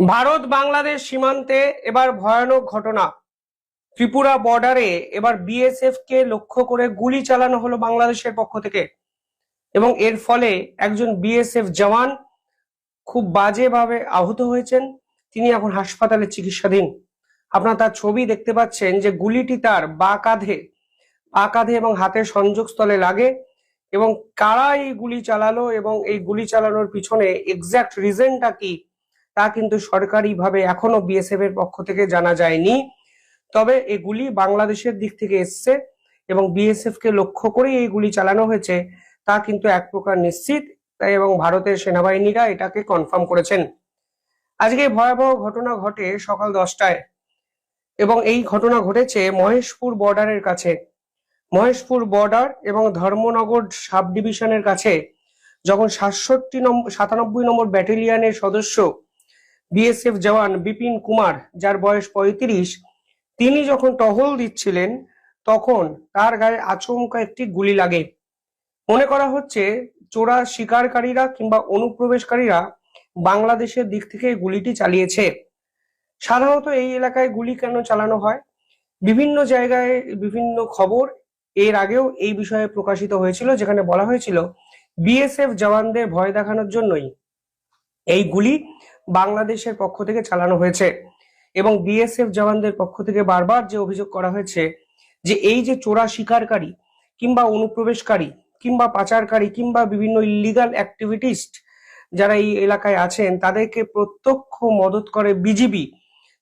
ভারত বাংলাদেশ সীমান্তে এবার ভয়ানক ঘটনা। ত্রিপুরা বর্ডারে এবার বিএসএফ কে লক্ষ্য করে গুলি চালানো হলো বাংলাদেশের পক্ষ থেকে, এবং এর ফলে একজন বিএসএফ জওয়ান খুব বাজেভাবে আহত হয়েছেন। তিনি এখন হাসপাতালে চিকিৎসাধীন। আপনারা তার ছবি দেখতে পাচ্ছেন যে গুলিটি তার পা কাঁধে এবং হাতের সংযোগস্থলে লাগে, এবং কারা এই গুলি চালালো এবং এই গুলি চালানোর পিছনে এক্সাক্ট রিজনটা কি তা কিন্তু সরকারিভাবে এখনো বিএসএফ এর পক্ষ থেকে জানা যায়নি। তবে এগুলি বাংলাদেশের দিক থেকে এসছে এবং বিএসএফ কে লক্ষ্য করেই এই গুলি চালানো হয়েছে তা কিন্তু এক প্রকার নিশ্চিত, তাই এবং ভারতের সেনাবাহিনীরা এটাকে কনফার্ম করেছেন। আজকে ভয়াবহ ঘটনা ঘটে সকাল 10টায়, এবং এই ঘটনা ঘটেছে মহেশপুর বর্ডারের কাছে। মহেশপুর বর্ডার এবং ধর্মনগর সাব ডিভিশনের কাছে যখন 97 নম্বর ব্যাটালিয়নের সদস্য বিএসএফ জওয়ান বিপিন কুমার, যার বয়স 35, তিনি যখন টহল দিচ্ছিলেন তখন তার গায়ে আচমকা একটি গুলি লাগে। মনে করা হচ্ছে চোরা শিকারকারীরা কিংবা অনুপ্রবেশকারীরা বাংলাদেশের দিক থেকে গুলিটি চালিয়েছে। সাধারণত এই এলাকায় গুলি কেন চালানো হয়, বিভিন্ন জায়গায় বিভিন্ন খবর এর আগেও এই বিষয়ে প্রকাশিত হয়েছিল, যেখানে বলা হয়েছিল বিএসএফ জওয়ানদের ভয় দেখানোর জন্যই এই গুলি বাংলাদেশের পক্ষ থেকে চালানো হয়েছে। এবং বিএসএফ জওয়ানদের পক্ষ থেকে বারবার যে অভিযোগ করা হয়েছে যে এই যে চোরা শিকারকারী কিংবা অনুপ্রবেশকারী কিংবা পাচারকারী কিংবা বিভিন্ন ইলিগাল অ্যাক্টিভিটিস্ট যারা এই এলাকায় আছেন তাদেরকে প্রত্যক্ষ মদত করে বিজিবি।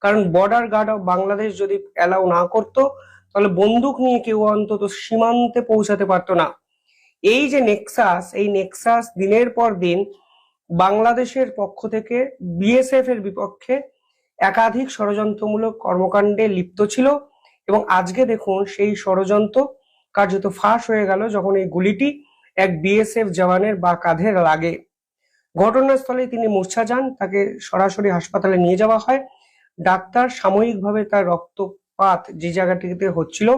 কারণ বর্ডার গার্ড অফ বাংলাদেশ যদি অ্যালাউ না করতো তাহলে বন্দুক নিয়ে কেউ অন্তত সীমান্তে পৌঁছাতে পারতো না। এই যে এই নেক্সাস দিনের পর দিন বাংলাদেশের পক্ষ থেকে বিএসএফ এর বিপক্ষে একাধিক ষড়যন্ত্রমূলক কর্মকাণ্ডে লিপ্ত ছিল, এবং আজকে দেখুন সেই ষড়যন্ত্র কার্যত ফাঁস হয়ে গেল যখন এই গুলিটি এক বিএসএফ জওয়ানের বা কাঁধে লাগে। ঘটনাস্থলে তিনি মূর্ছা যান, তাকে সরাসরি হাসপাতালে নিয়ে যাওয়া হয়। ডাক্তার সাময়িকভাবে তার রক্তপাত যে জায়গাটিতে হচ্ছিল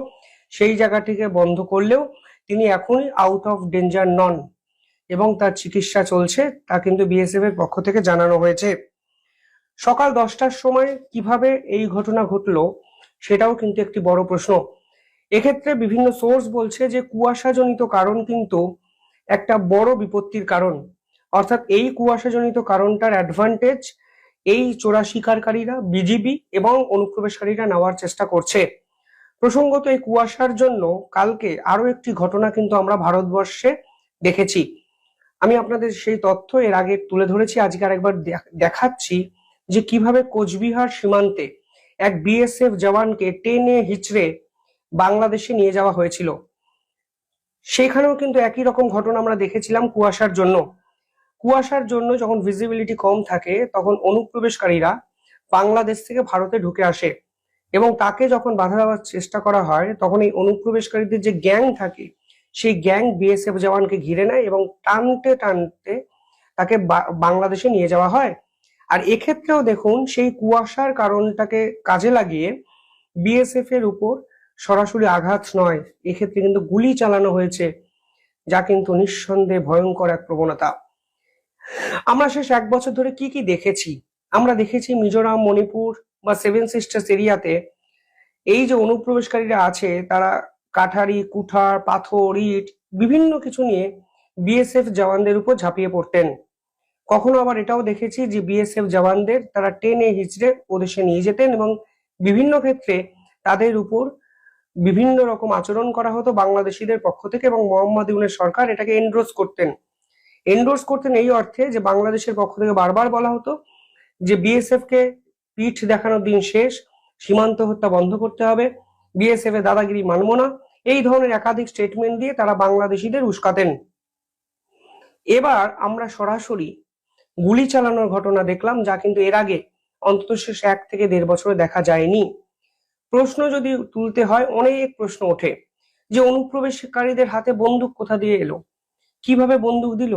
সেই জায়গাটিকে বন্ধ করলেও তিনি এখনই আউট অফ ডেঞ্জার নন, এবং তার চিকিৎসা চলছে, তা কিন্তু বিএসএফ এর পক্ষ থেকে জানানো হয়েছে। সকাল 10টার সময় কিভাবে এই ঘটনা ঘটলো সেটাও কিন্তু একটি বড় প্রশ্ন। এক্ষেত্রে বিভিন্ন সোর্স বলছে যে কুয়াশাজনিত কারণ কিন্তু একটা বড় বিপত্তির কারণ, অর্থাৎ এই কুয়াশাজনিত কারণটার অ্যাডভান্টেজ এই চোরা শিকারকারীরা, বিজিবি এবং অনুপ্রবেশকারীরা নেওয়ার চেষ্টা করছে। প্রসঙ্গত এই কুয়াশার জন্য কালকে আরো একটি ঘটনা কিন্তু আমরা ভারতবর্ষে দেখেছি। আমি আপনাদের সেই তথ্য এর আগে তুলে ধরেছি, আজকে আরেকবার দেখাচ্ছি যে কিভাবে কোচবিহার সীমান্তে এক বিএসএফ জওয়ানকে টেনে হিচড়ে বাংলাদেশে নিয়ে যাওয়া হয়েছিল। সেখানেও কিন্তু একই রকম ঘটনা আমরা দেখেছিলাম। কুয়াশার জন্য যখন ভিজিবিলিটি কম থাকে তখন অনুপ্রবেশকারীরা বাংলাদেশ থেকে ভারতে ঢুকে আসে, এবং তাকে যখন বাধা দেওয়ার চেষ্টা করা হয় তখন এই অনুপ্রবেশকারীদের যে গ্যাং থাকে সেই গ্যাং বিএসএফ জওয়ানকে ঘিরে নেয় এবং টানতে টানতে তাকে বাংলাদেশে নিয়ে যাওয়া হয়। আর এক্ষেত্রেও দেখুন সেই কুয়াশার কারণটাকে কাজে লাগিয়ে বিএসএফ এর উপর সরাসরি আঘাত নয়, এক্ষেত্রে কিন্তু গুলি চালানো হয়েছে, যা কিন্তু নিঃসন্দেহে ভয়ঙ্কর এক প্রবণতা। আমরা শেষ 1 বছর ধরে কি কি দেখেছি? আমরা দেখেছি মিজোরাম, মণিপুর বা 7 সিস্টার্স এরিয়াতে এই যে অনুপ্রবেশকারীরা আছে তারা কাঠারি, কুঠার, পাথর, ইট বিভিন্ন কিছু নিয়ে বিএসএফ জওয়ানদের উপর ঝাঁপিয়ে পড়তেন। কখনো আবার এটাও দেখেছি যে বিএসএফ জওয়ানদের তারা টেনে হিচড়ে ওদেশে নিয়ে যেতেন, এবং বিভিন্ন ক্ষেত্রে তাদের উপর বিভিন্ন রকম আচরণ করা হতো বাংলাদেশিদের পক্ষ থেকে, এবং মোহাম্মদ ইউনূস সরকার এটাকে এন্ডোর্স করতেন এই অর্থে যে বাংলাদেশের পক্ষ থেকে বারবার বলা হতো যে বিএসএফ কে পিঠ দেখানোর দিন শেষ, সীমান্ত হত্যা বন্ধ করতে হবে, বিএসএফ এর দাদাগিরি মানবো না, এই ধরনের একাধিক স্টেটমেন্ট দিয়ে তারা বাংলাদেশিদের উস্কাতেন। এবার আমরা সরাসরি গুলি চালানোর ঘটনা দেখলাম, যা কিন্তু এর আগে অন্তত শেষ 1 থেকে 1.5 বছরে দেখা যায়নি। প্রশ্ন যদি তুলতে হয়, অনেক প্রশ্ন ওঠে যে অনুপ্রবেশকারীদের হাতে বন্দুক কোথা দিয়ে এলো, কিভাবে বন্দুক দিল,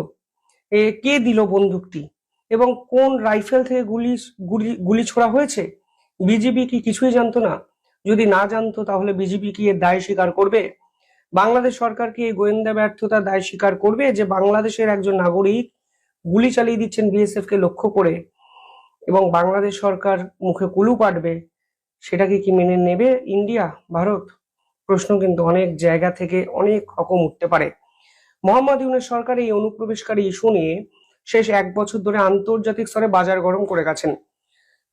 কে দিল বন্দুকটি, এবং কোন রাইফেল থেকে গুলি ছোড়া হয়েছে। বিজিবি কি কিছুই জানতো না? যদি না জানতো তাহলে বিজিবি কি এর দায় স্বীকার করবে? বাংলাদেশ সরকার কি এই গোয়েন্দা ব্যর্থতার দায় স্বীকার করবে যে বাংলাদেশের একজন নাগরিক গুলি চালিয়ে দিচ্ছেন বিএসএফ কে লক্ষ্য করে? এবং বাংলাদেশ সরকার মুখে কুলু পাঠবে, সেটাকে কি মেনে নেবে ইন্ডিয়া, ভারত? প্রশ্ন কিন্তু অনেক জায়গা থেকে অনেক রকম উঠতে পারে। মোহাম্মদ ইউনূস সরকার এই অনুপ্রবেশকারী ইস্যু নিয়ে শেষ 1 বছর ধরে আন্তর্জাতিক স্তরে বাজার গরম করে গেছেন।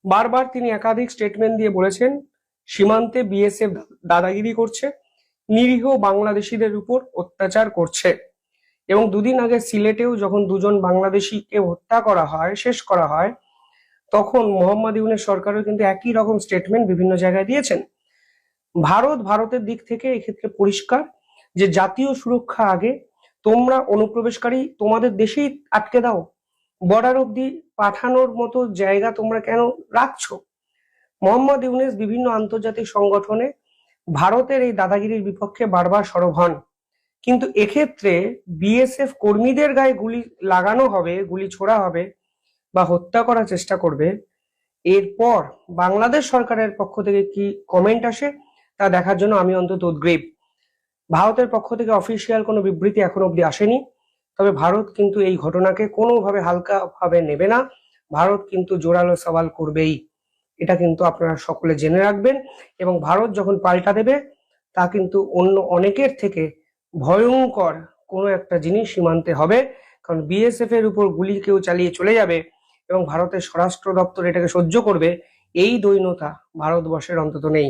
বারবার তিনি একাধিক স্টেটমেন্ট দিয়ে বলেছেন সীমান্তে বিএসএফ দাদাগিরি করছে, নিরীহ বাংলাদেশিদের উপর অত্যাচার করছে। এবং দুদিন আগে সিলেটেও যখন দুজন বাংলাদেশিকে হত্যা করা হয়, শেষ করা হয়, তখন মোহাম্মদ ইউনূস সরকারও কিন্তু একই রকম স্টেটমেন্ট বিভিন্ন জায়গায় দিয়েছেন। ভারতের দিক থেকে এক্ষেত্রে পরিষ্কার যে জাতীয় সুরক্ষা আগে, তোমরা অনুপ্রবেশকারী তোমাদের দেশেই আটকে দাও, বর্ডার অব্দি পাঠানোর মতো জায়গা তোমরা কেন রাখছো? মোহাম্মদ ইউনূস বিভিন্ন আন্তর্জাতিক সংগঠনে ভারতের এই দাদাগিরির বিপক্ষে বারবার সরব হন, কিন্তু এক্ষেত্রে বিএসএফ কর্মীদের গায়ে গুলি লাগানো হবে, গুলি ছোড়া হবে বা হত্যা করার চেষ্টা করবে, এরপর বাংলাদেশ সরকারের পক্ষ থেকে কি কমেন্ট আসে তা দেখার জন্য আমি অন্তত উদগ্রীব। ভারতের পক্ষ থেকে অফিসিয়াল কোনো বিবৃতি এখনো অব্দি আসেনি, তবে ভারত কিন্তু এই ঘটনাকে কোনোভাবে হালকাভাবে নেবে না। ভারত কিন্তু জোরালো সওয়াল করবেই, এটা কিন্তু আপনারা সকলে জেনে রাখবেন। এবং ভারত যখন পাল্টা দেবে, তা কিন্তু অন্য অনেকের থেকে ভয়ঙ্কর কোনো একটা জিনিস সীমান্তে হবে, কারণ বিএসএফ এর উপর গুলি কেউ চালিয়ে চলে যাবে এবং ভারতের স্বরাষ্ট্র দপ্তর এটাকে সহ্য করবে, এই দৈন্যতা ভারতবর্ষের অন্তত নেই।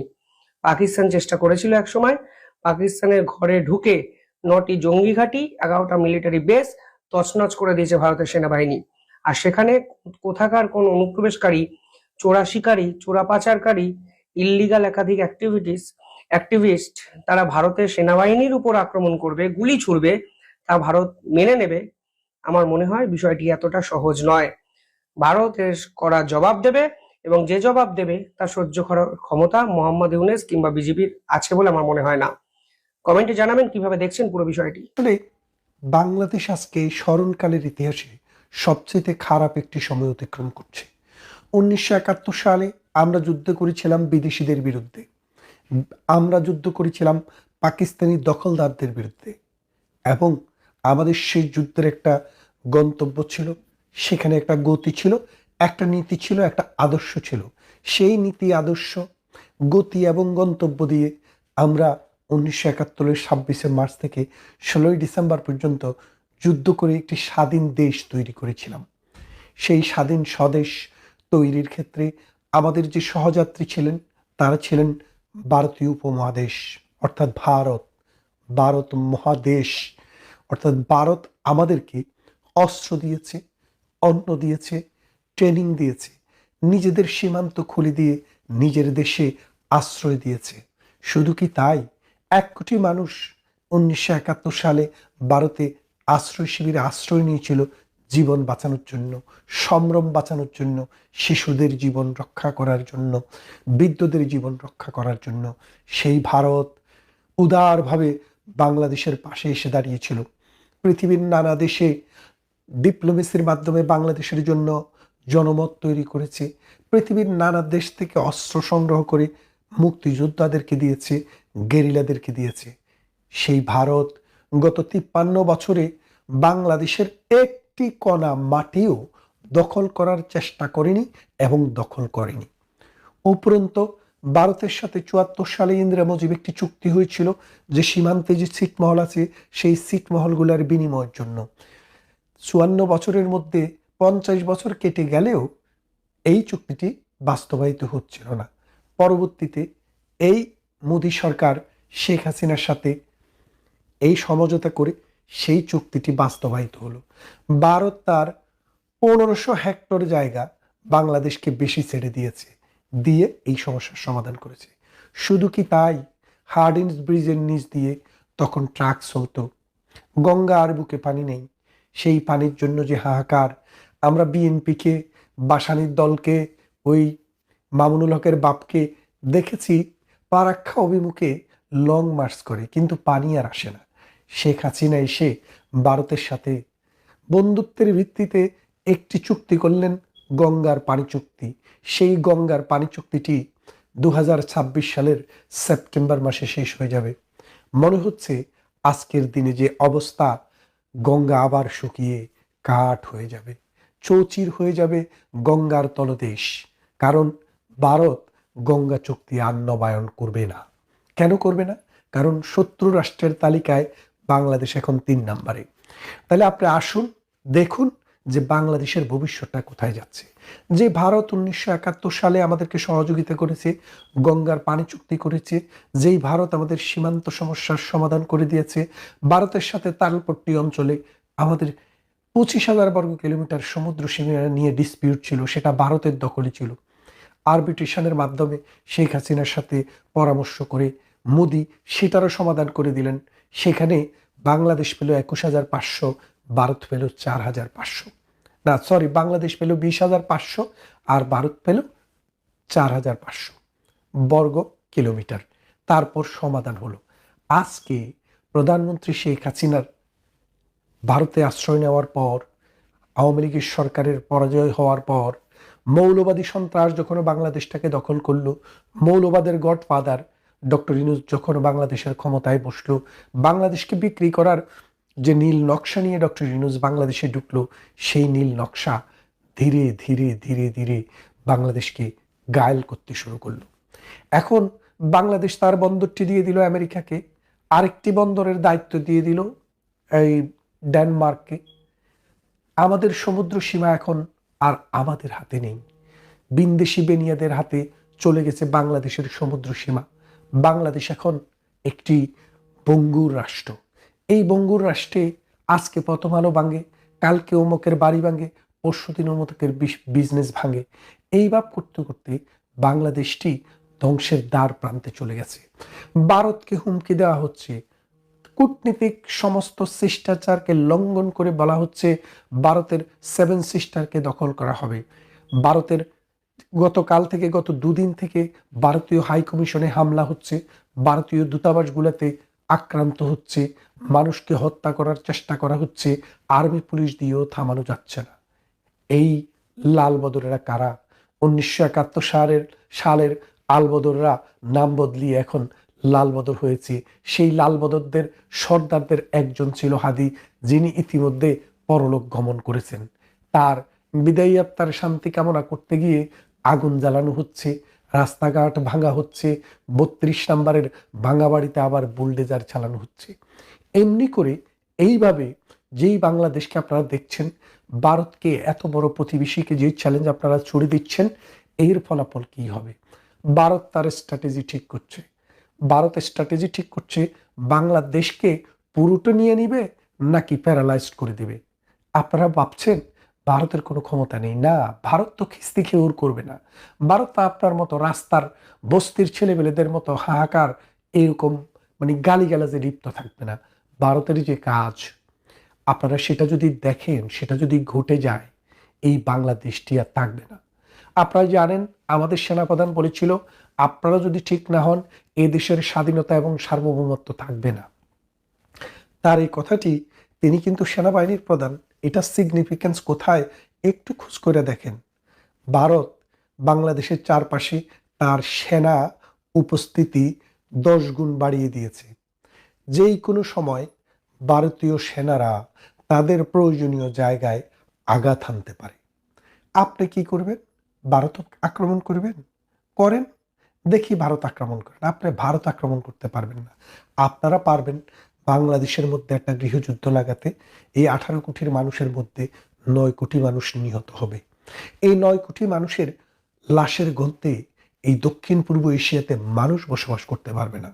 পাকিস্তান চেষ্টা করেছিল একসময়, পাকিস্তানের ঘরে ঢুকে 9টি জঙ্গি ঘাঁটি, 11টা মিলিটারি বেস তছনছ করে দিয়েছে ভারতের সেনাবাহিনী। আর সেখানে কোথাকার কোন অনুপ্রবেশকারী, চোরা শিকারী, চোরা পাচারকারী, ইল্লিগাল একাধিক অ্যাক্টিভিস্ট তারা ভারতের সেনাবাহিনীর উপর আক্রমণ করবে, গুলি ছুড়বে, তা ভারত মেনে নেবে? আমার মনে হয় বিষয়টি এতটা সহজ নয়। ভারত এর করা জবাব দেবে, এবং যে জবাব দেবে তা সহ্য করার ক্ষমতা মোহাম্মদ ইউনূস কিংবা বিজেপির আছে বলে আমার মনে হয় না। কমেন্টে জানাবেন কিভাবে দেখছেন পুরো বিষয়টি। আসলে বাংলাদেশ আজকে স্মরণকালের ইতিহাসে সবচেয়ে খারাপ একটি সময় অতিক্রম করছে। 1971 সালে আমরা যুদ্ধ করেছিলাম বিদেশিদের বিরুদ্ধে, আমরা যুদ্ধ করেছিলাম পাকিস্তানি দখলদারদের বিরুদ্ধে, এবং আমাদের সেই যুদ্ধের একটা গন্তব্য ছিল, সেখানে একটা গতি ছিল, একটা নীতি ছিল, একটা আদর্শ ছিল। সেই নীতি, আদর্শ, গতি এবং গন্তব্য দিয়ে আমরা 1971-এর 26শে মার্চ থেকে 16ই ডিসেম্বর পর্যন্ত যুদ্ধ করে একটি স্বাধীন দেশ তৈরি করেছিলাম। সেই স্বাধীন স্বদেশ তৈরির ক্ষেত্রে আমাদের যে সহযাত্রী ছিলেন, তারা ছিলেন ভারতীয় উপমহাদেশ, অর্থাৎ ভারত মহাদেশ, অর্থাৎ ভারত আমাদেরকে অস্ত্র দিয়েছে, অন্ন দিয়েছে, ট্রেনিং দিয়েছে, নিজেদের সীমান্ত খুলে দিয়ে নিজের দেশে আশ্রয় দিয়েছে। শুধু কি তাই, 1 কোটি মানুষ 1971 সালে ভারতে আশ্রয় শিবিরে আশ্রয় নিয়েছিল জীবন বাঁচানোর জন্য, সম্ভ্রম বাঁচানোর জন্য, শিশুদের জীবন রক্ষা করার জন্য, বৃদ্ধদের জীবন রক্ষা করার জন্য। সেই ভারত উদারভাবে বাংলাদেশের পাশে এসে দাঁড়িয়েছিল। পৃথিবীর নানা দেশে ডিপ্লোমেসির মাধ্যমে বাংলাদেশের জন্য জনমত তৈরি করেছে। পৃথিবীর নানা দেশ থেকে অস্ত্র সংগ্রহ করে মুক্তিযোদ্ধাদেরকে দিয়েছে, গেরিলাদেরকে দিয়েছে। সেই ভারত গত 53 বছরে বাংলাদেশের একটি কণা মাটিও দখল করার চেষ্টা করেনি এবং দখল করেনি। উপরন্তু ভারতের সাথে 74 সালে ইন্দিরা মুজিব একটি চুক্তি হয়েছিল যে সীমান্তে যে ছিটমহল আছে, সেই ছিটমহলগুলোর বিনিময়ের জন্য। 54 বছরের মধ্যে 50 বছর কেটে গেলেও এই চুক্তিটি বাস্তবায়িত হচ্ছিল না। পরবর্তীতে এই মোদী সরকার শেখ হাসিনার সাথে এই সমঝোতা করে সেই চুক্তিটি বাস্তবায়িত হলো। ভারত তার 1500 হেক্টর জায়গা বাংলাদেশকে বেশি ছেড়ে দিয়েছে, দিয়ে এই সমস্যার সমাধান করেছে। শুধু কি তাই, হার্ডিঞ্জ ব্রিজের নিচ দিয়ে তখন ট্রাক চলতো, গঙ্গা আর বুকে পানি নেই। সেই পানির জন্য যে হাহাকার, আমরা বিএনপিকে, বাসানির দলকে, ওই মামুনুল হকের বাপকে দেখেছি পারাক্ষা অভিমুখে লং মার্চ করে, কিন্তু পানি আর আসে না। শেখ হাসিনা এসে ভারতের সাথে বন্ধুত্বের ভিত্তিতে একটি চুক্তি করলেন, গঙ্গার পানি চুক্তি। সেই গঙ্গার পানি চুক্তিটি 2026 সালের সেপ্টেম্বর মাসে শেষ হয়ে যাবে। মনে হচ্ছে আজকের দিনে যে অবস্থা, গঙ্গা আবার শুকিয়ে কাঠ হয়ে যাবে। চৌচির হয়ে যাবে গঙ্গার তলদেশ। কারণ ভারত গঙ্গা চুক্তি আর নবায়ন করবে না। কেন করবে না? কারণ শত্রু রাষ্ট্রের তালিকায় বাংলাদেশ এখন 3 নম্বরে। তাহলে আপনি আসুন, দেখুন যে বাংলাদেশের ভবিষ্যৎটা কোথায় যাচ্ছে। যে ভারত 1971 সালে আমাদেরকে সহযোগিতা করেছে, গঙ্গার পানি চুক্তি করেছে, যেই ভারত আমাদের সীমান্ত সমস্যার সমাধান করে দিয়েছে, ভারতের সাথে তালপট্টি অঞ্চলে আমাদের 25,000 বর্গ কিলোমিটার সমুদ্র সীমানা নিয়ে ডিসপিউট ছিল, সেটা ভারতের দখলে ছিল। আরবিট্রেশনের মাধ্যমে শেখ হাসিনার সাথে পরামর্শ করে মোদি সেটারও সমাধান করে দিলেন। সেখানে বাংলাদেশ পেল 21,500, ভারত পেল 4,500। না সরি, বাংলাদেশ পেল 20,500 আর ভারত পেল 4,500 বর্গ কিলোমিটার। তারপর সমাধান হলো। আজকে প্রধানমন্ত্রী শেখ হাসিনার ভারতে আশ্রয় নেওয়ার পর, আওয়ামী লীগের সরকারের পরাজয় হওয়ার পর, মৌলবাদী সন্ত্রাস যখন বাংলাদেশটাকে দখল করলো, মৌলবাদের গডফাদার ডক্টর ইউনূস যখন বাংলাদেশের ক্ষমতায় বসলো, বাংলাদেশকে বিক্রি করার যে নীল নকশা নিয়ে ডক্টর ইউনূস বাংলাদেশে ঢুকলো, সেই নীল নকশা ধীরে ধীরে ধীরে ধীরে বাংলাদেশকে গায়েল করতে শুরু করলো। এখন বাংলাদেশ তার বন্দরটি দিয়ে দিল আমেরিকাকে, আরেকটি বন্দরের দায়িত্ব দিয়ে দিল এই ডেনমার্ককে। আমাদের সমুদ্র সীমা এখন আর আমাদের হাতে নেই, বিন্দেশি বেনিয়াদের হাতে চলে গেছে বাংলাদেশের সমুদ্র সীমা। বাংলাদেশ এখন একটি বঙ্গুর রাষ্ট্র। এই বঙ্গুর রাষ্ট্রে আজকে প্রথম আলো ভাঙে, কালকে অমুকের বাড়ি ভাঙে, পরশুদিন অমুকের বিজনেস ভাঙে। এইভাবে করতে করতে বাংলাদেশটি ধ্বংসের দ্বার প্রান্তে চলে গেছে। ভারতকে হুমকি দেওয়া হচ্ছে, কূটনীতিক সমস্ত শিষ্টাচারকে লঙ্ঘন করে বলা হচ্ছে ভারতের 7 সিস্টারকে দখল করা হবে। ভারতের গতকাল থেকে, গত 2 দিন থেকে ভারতীয় হাই কমিশনে হামলা হচ্ছে, ভারতীয় দূতাবাসগুলোতে আক্রান্ত হচ্ছে, মানুষকে হত্যা করার চেষ্টা করা হচ্ছে, আর্মি পুলিশ দিয়েও থামানো যাচ্ছে না। এই লাল বদরেরা কারা? 1971 সালের আলবদররা নাম বদলিয়ে এখন লাল বদর হয়েছে। সেই লাল বদরদের সর্দারদের একজন ছিল হাদি, যিনি ইতিমধ্যে পরলোক গমন করেছেন। তার বিদায়ী আত্মার শান্তি কামনা করতে গিয়ে আগুন জ্বালানো হচ্ছে, রাস্তাঘাট ভাঙা হচ্ছে, 32 নম্বরের ভাঙা বাড়িতে আবার বুলডেজার চালানো হচ্ছে। এমনি করে এইভাবে যেই বাংলাদেশকে আপনারা দেখছেন, ভারতকে এত বড় প্রতিবেশীকে যে চ্যালেঞ্জ আপনারা ছুড়ে দিচ্ছেন, এর ফলাফল কি হবে? ভারত তার স্ট্র্যাটেজি ঠিক করছে। ভারত স্ট্র্যাটেজি ঠিক করছে বাংলাদেশকে পুরোটা নিয়ে নিবে নাকি প্যারালাইজড করে দিবে। আপনারা ভাবছেন ভারতের কোনো ক্ষমতা নেই? না, ভারত তো খিস্তি খেয়ে ওর করবে না। ভারত তো আপনার মতো রাস্তার বস্তির ছেলেমেয়েদের মতো হাহাকার এরকম গালিগালাজে লিপ্ত থাকবে না। ভারতের যে কাজ, আপনারা সেটা যদি দেখেন, সেটা যদি ঘটে যায়, এই বাংলাদেশটি আর থাকবে না। আপনারা জানেন আমাদের সেনাপ্রধান বলেছিল, আপনারা যদি ঠিক না হন এ দেশের স্বাধীনতা এবং সার্বভৌমত্ব থাকবে না। তার এই কথাটি, তিনি কিন্তু সেনাবাহিনীর প্রধান, এটা সিগনিফিকেন্স কোথায় একটু খোঁজ করে দেখেন। ভারত বাংলাদেশের চারপাশে তার সেনা উপস্থিতি 10 গুণ বাড়িয়ে দিয়েছে। যেই কোনো সময় ভারতীয় সেনারা তাদের প্রয়োজনীয় জায়গায় আঘাত হানতে পারে। আপনি কি করবেন? ভারত আক্রমণ করবেন? করেন, দেখি ভারত আক্রমণ করেন। আপনি ভারত আক্রমণ করতে পারবেন না। আপনারা পারবেন বাংলাদেশের মধ্যে একটা গৃহযুদ্ধ লাগাতে। এই 18 কোটির মানুষের মধ্যে 9 কোটি মানুষ নিহত হবে। এই 9 কোটি মানুষের লাশের গন্ধে এই দক্ষিণ পূর্ব এশিয়াতে মানুষ বসবাস করতে পারবে না।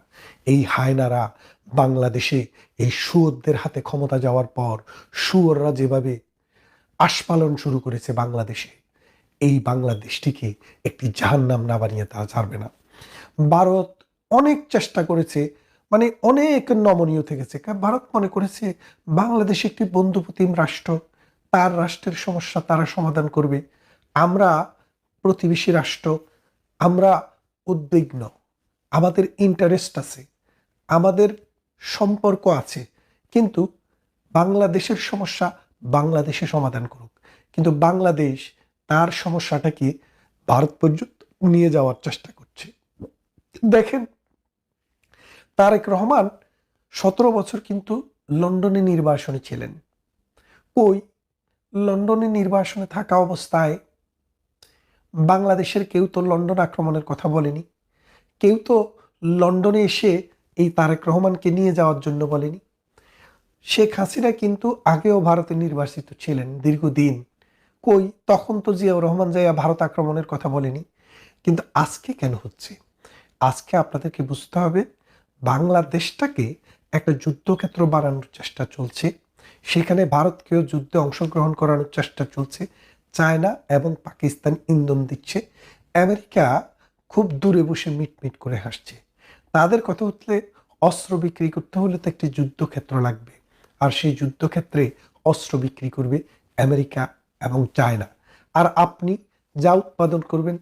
এই হায়নারা বাংলাদেশে এই শুয়োরদের হাতে ক্ষমতা যাওয়ার পর শুয়োররা যেভাবে আস্ফালন শুরু করেছে বাংলাদেশে, এই বাংলাদেশটিকে একটি জাহান্নাম না বানিয়ে তারা ছাড়বে না। ভারত অনেক চেষ্টা করেছে, অনেক নমনীয় থেকেছে। ভারত মনে করেছে বাংলাদেশ একটি বন্ধুপ্রতিম রাষ্ট্র, তার রাষ্ট্রের সমস্যা তারা সমাধান করবে। আমরা প্রতিবেশী রাষ্ট্র, আমরা উদ্বিগ্ন, আমাদের ইন্টারেস্ট আছে, আমাদের সম্পর্ক আছে, কিন্তু বাংলাদেশের সমস্যা বাংলাদেশে সমাধান করুক। কিন্তু বাংলাদেশ তার সমস্যাটাকে ভারত পর্যন্ত নিয়ে যাওয়ার চেষ্টা করছে। দেখেন, তারেক রহমান 17 বছর কিন্তু লন্ডনে নির্বাসনে ছিলেন। কই, লন্ডনে নির্বাসনে থাকা অবস্থায় বাংলাদেশের কেউ তো লন্ডন আক্রমণের কথা বলেনি, কেউ তো লন্ডনে এসে এই তারেক রহমানকে নিয়ে যাওয়ার জন্য বলেনি। শেখ হাসিনা কিন্তু আগেও ভারতে নির্বাসিত ছিলেন দীর্ঘদিন, কই তখন তো জিয়াউর রহমান যাইয়া ভারত আক্রমণের কথা বলেনি। কিন্তু আজকে কেন হচ্ছে? আজকে আপনাদেরকে বুঝতে হবে, বাংলাদেশটাকে একটা যুদ্ধক্ষেত্র বানানোর চেষ্টা চলছে, সেখানে ভারতকেও যুদ্ধে অংশগ্রহণ করানোর চেষ্টা চলছে। চায়না এবং পাকিস্তান ইন্ধন দিচ্ছে, আমেরিকা খুব দূরে বসে মিটমিট করে হাসছে। তাদের কথা হচ্ছে অস্ত্র বিক্রি করতে হলে তো একটি যুদ্ধক্ষেত্র লাগবে, আর সেই যুদ্ধক্ষেত্রে অস্ত্র বিক্রি করবে আমেরিকা এবং চায়না। আর আপনি যা উৎপাদন করবেন,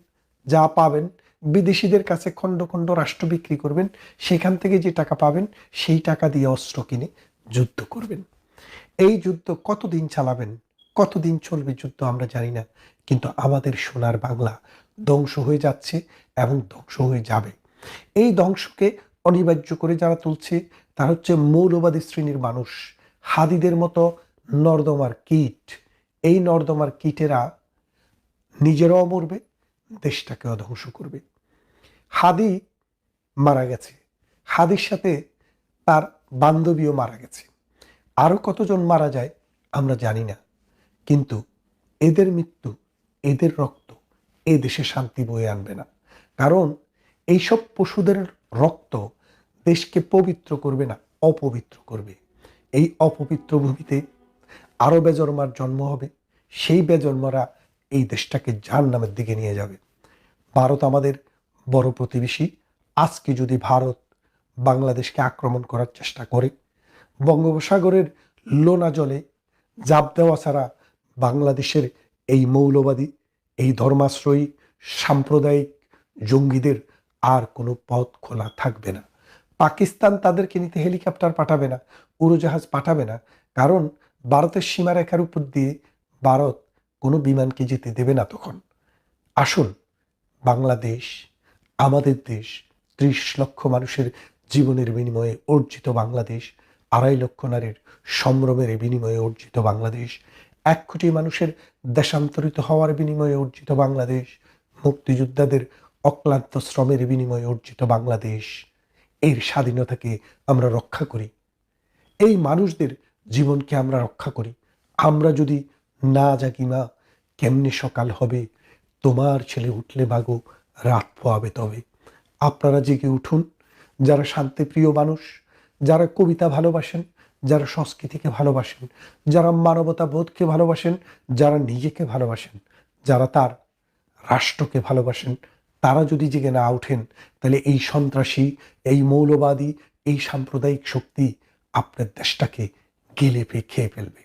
যা পাবেন, বিদেশিদের কাছে খণ্ড খণ্ড রাষ্ট্র বিক্রি করবেন, সেখান থেকে যে টাকা পাবেন সেই টাকা দিয়ে অস্ত্র কিনে যুদ্ধ করবেন। এই যুদ্ধ কতদিন চালাবেন, কতদিন চলবে যুদ্ধ আমরা জানি না, কিন্তু আমাদের সোনার বাংলা ধ্বংস হয়ে যাচ্ছে এবং ধ্বংস হয়ে যাবে। এই ধ্বংসকে অনিবার্য করে যারা তুলছে তারা হচ্ছে মৌলবাদী শ্রেণীর মানুষ, হাদিদের মতো নর্দমার কীট। এই নর্দমার কীটেরা নিজেরাও মরবে, দেশটাকেও ধ্বংস করবে। হাদি মারা গেছে, হাদির সাথে তার বান্ধবীও মারা গেছে, আরো কতজন মারা যায় আমরা জানি না, কিন্তু এদের মৃত্যু, এদের রক্ত এই দেশে শান্তি বয়ে আনবে না। কারণ এইসব পশুদের রক্ত দেশকে পবিত্র করবে না, অপবিত্র করবে। এই অপবিত্র ভূমিতে আরো বেজন্মার জন্ম হবে, সেই বেজন্মারা এই দেশটাকে জাহান্নামের দিকে নিয়ে যাবে। ভারত আমাদের বড় প্রতিবেশী। আজকে যদি ভারত বাংলাদেশকে আক্রমণ করার চেষ্টা করে, বঙ্গোপসাগরের লোনা জলে জাপ দেওয়া ছাড়া বাংলাদেশের এই মৌলবাদী, এই ধর্মাশ্রয়ী সাম্প্রদায়িক জঙ্গিদের আর কোনো পথ খোলা থাকবে না। পাকিস্তান তাদেরকে নিতে হেলিকপ্টার পাঠাবে না, উড়োজাহাজ পাঠাবে না, কারণ ভারতের সীমারেখার উপর দিয়ে ভারত কোনো বিমানকে যেতে দেবে না তখন। আসুন, বাংলাদেশ আমাদের দেশ, ৩০ লক্ষ মানুষের জীবনের বিনিময়ে অর্জিত বাংলাদেশ, ২.৫ লক্ষ নারীর সম্ভ্রমের বিনিময়ে অর্জিত বাংলাদেশ, ১ কোটি মানুষের দেশান্তরিত হওয়ার বিনিময়ে অর্জিত বাংলাদেশ, মুক্তিযোদ্ধাদের অক্লান্ত শ্রমের বিনিময়ে অর্জিত বাংলাদেশ। এর স্বাধীনতাকে আমরা রক্ষা করি, এই মানুষদের জীবনকে আমরা রক্ষা করি। আমরা যদি না জাগি মা, কেমনে সকাল হবে, তোমার ছেলে উঠলে মাগো রাত পোয়াবে তবে। আপনারা জেগে উঠুন, যারা শান্তিপ্রিয় মানুষ, যারা কবিতা ভালোবাসেন, যারা সংস্কৃতিকে ভালোবাসেন, যারা মানবতা বোধকে ভালোবাসেন, যারা নিজেকে ভালোবাসেন, যারা তার রাষ্ট্রকে ভালোবাসেন, তারা যদি জেগে না ওঠেন, তাহলে এই সন্ত্রাসী, এই মৌলবাদী, এই সাম্প্রদায়িক শক্তি আপনার দেশটাকে গিলে খেয়ে ফেলবে।